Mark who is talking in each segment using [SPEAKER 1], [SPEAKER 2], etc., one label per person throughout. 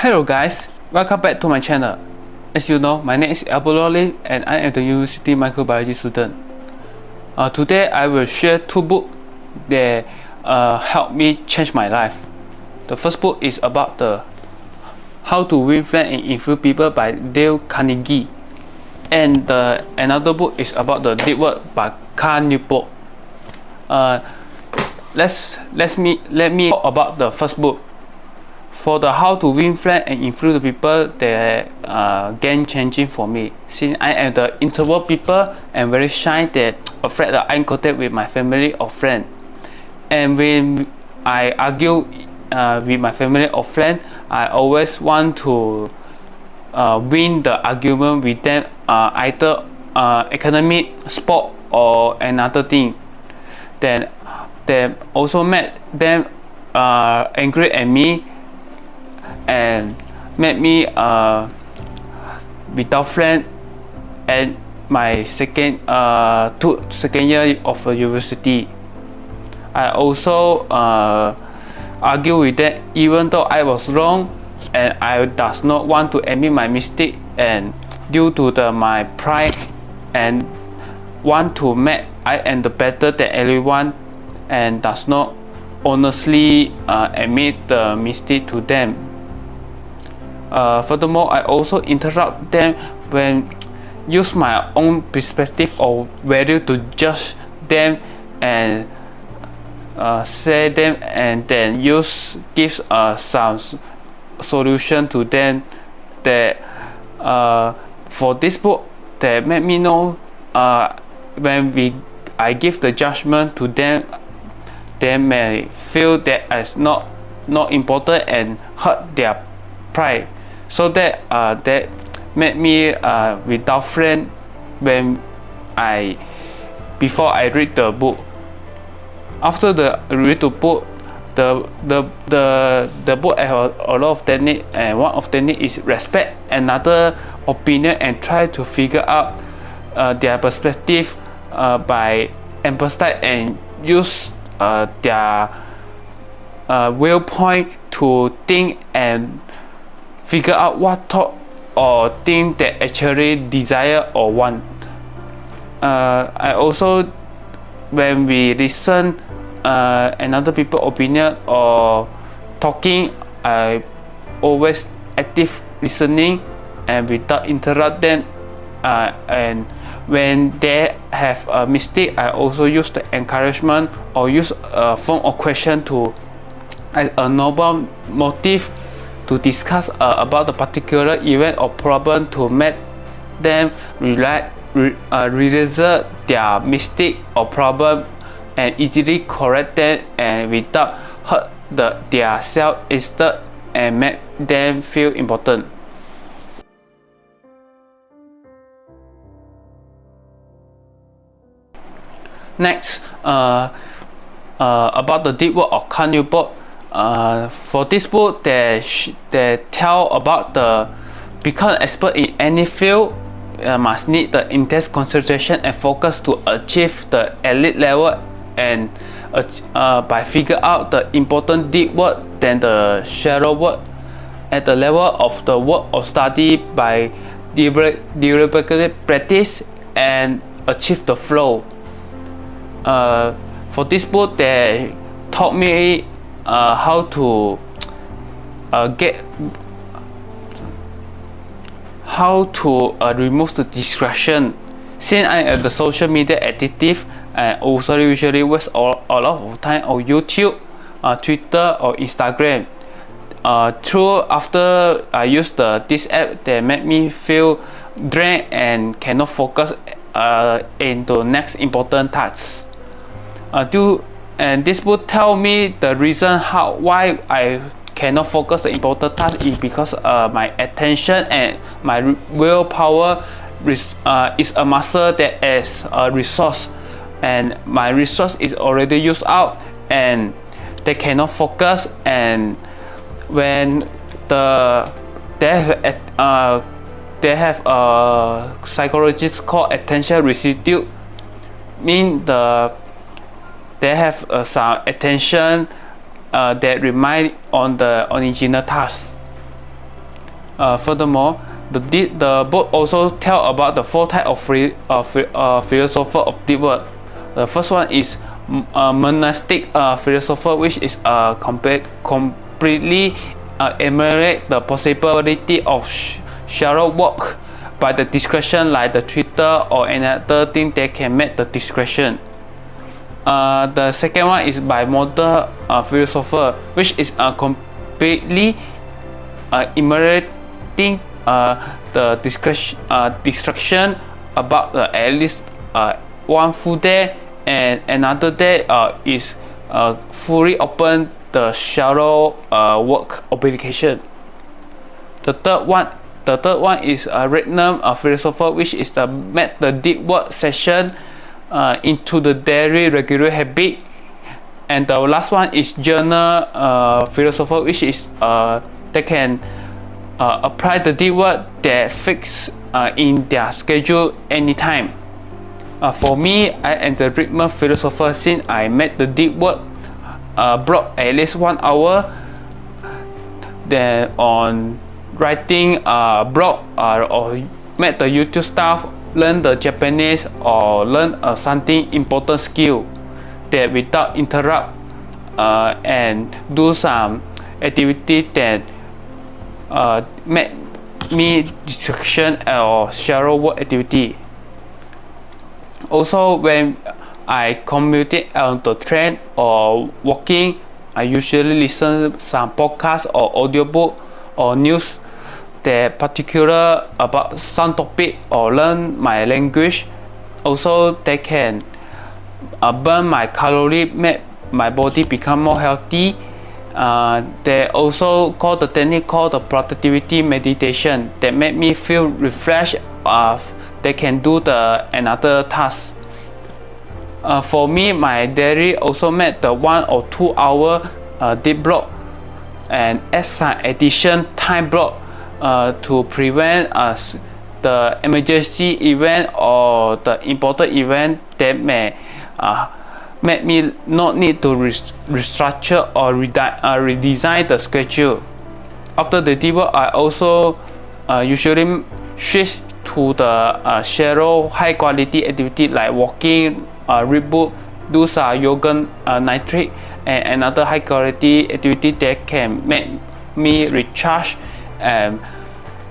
[SPEAKER 1] Hello guys, welcome back to my channel. As you know, my name is Abuloli and I am the university microbiology student. Today I will share two books that helped me change my life. The first book is about the How to Win Friends and Influence People by Dale Carnegie, and another book is about the Deep Work by Cal Newport. Let me talk about the first book. For the How to Win Friends and Influence People, they are game changing for me. Since I am the introvert people and very shy, that afraid that eye contact with my family or friend. And when I argue with my family or friend, I always want to win the argument with them, either academic, sport, or another thing. Then they also made them angry at me and made me without friend at my second year of university. I also argue with them even though I was wrong and I does not want to admit my mistake, and due to my pride and want to make I am the better than everyone and does not honestly admit the mistake to them. Furthermore, I also interrupt them when use my own perspective or value to judge them and say them, and then gives some solution to them. That for this book, that made me know when I give the judgment to them, they may feel that as not important and hurt their pride. So that made me without friend when before I read the book. After read the book, the book has a lot of technique, and one of technique is respect another opinion and try to figure out their perspective by emphasize and use their viewpoint to think and figure out what thought or thing they actually desire or want. I also, when we listen another people's opinion or talking, I always active listening and without interrupt them. And when they have a mistake, I also use the encouragement or use a form of question to as a noble motive to discuss about the particular event or problem to make them realize their mistake or problem and easily correct them and without hurt their self-esteem and make them feel important. Next, about the Deep Work of Cal Newport. For this book, they tell about the become an expert in any field must need the intense concentration and focus to achieve the elite level, and by figure out the important deep work than the shallow work at the level of the work or study by deliberately practice and achieve the flow. For this book, they taught me how to remove the distraction. Since I am the social media addictive and also usually waste a lot of time on YouTube, Twitter or Instagram. After I use this app, they make me feel drained and cannot focus into next important tasks. And this book tell me the reason why I cannot focus the important task is because my attention and my willpower is a muscle that is a resource, and my resource is already used out and they cannot focus. And when they have a psychologist called attention residue, mean they have some attention that remind on the original task. Furthermore, the book also tell about the 4 types of philosopher of deep work. The first one is monastic philosopher, which is completely eliminate the possibility of shallow work by the discretion, like the Twitter or another thing that can make the discretion. The second one is by modern philosopher, which is completely eliminating the distraction about at least one full day, and another day is fully open the shallow work obligation. The third one is a random philosopher, which is the make the deep work session into the daily regular habit. And the last one is journal philosopher, which is they can apply the deep work that fix in their schedule anytime. For me, I am the rhythm philosopher since I made the deep work block at least 1 hour. Then on writing a blog or make the YouTube stuff, learn the Japanese or learn something important skill that without interrupt and do some activity that make me distraction or shallow work activity. Also, when I commute on the train or walking, I usually listen some podcast or audiobook or news that particular about some topic or learn my language. Also, they can burn my calorie, make my body become more healthy. They also call the technique called the productivity meditation that make me feel refreshed. They can do the another task. For me, my diary also make the 1 or 2 hour deep block and add some addition time block to prevent the emergency event or the important event that may make me not need to restructure or redesign the schedule. After the deep work, I also usually switch to the shallow high quality activity like walking, read book, do some yoga nitric, and another high quality activity that can make me recharge and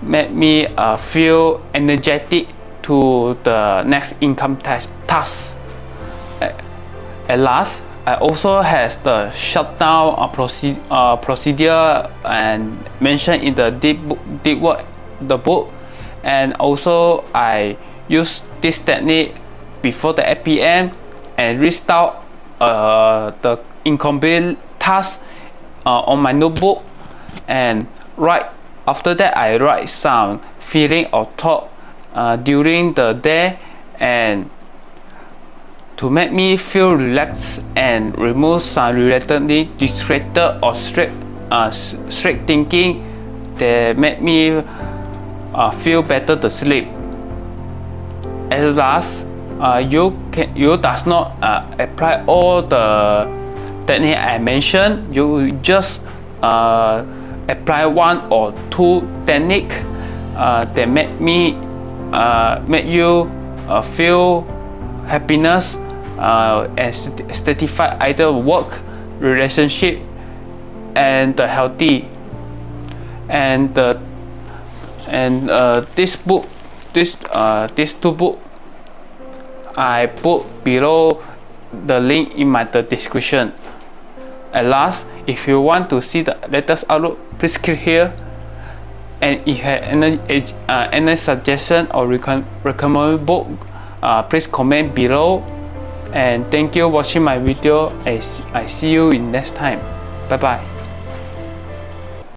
[SPEAKER 1] make me feel energetic to the next income task. At last, I also has the shutdown procedure and mentioned in the deep work the book, and also I use this technique before the 8 p.m. and restart the incomplete task on my notebook, and right after that I write some feeling or thought during the day and to make me feel relaxed and remove some relatively distracted or straight thinking that make me feel better to sleep. At last, you does not apply all the technique I mentioned. You just apply 1 or 2 technique that make you feel happiness and satisfied either work, relationship, and the healthy. And this book, these 2 books, I put below the link in the description. At last, if you want to see the latest upload, please click here. And if you have any suggestion or recommended book, please comment below. And thank you for watching my video. I see you in next time. Bye bye.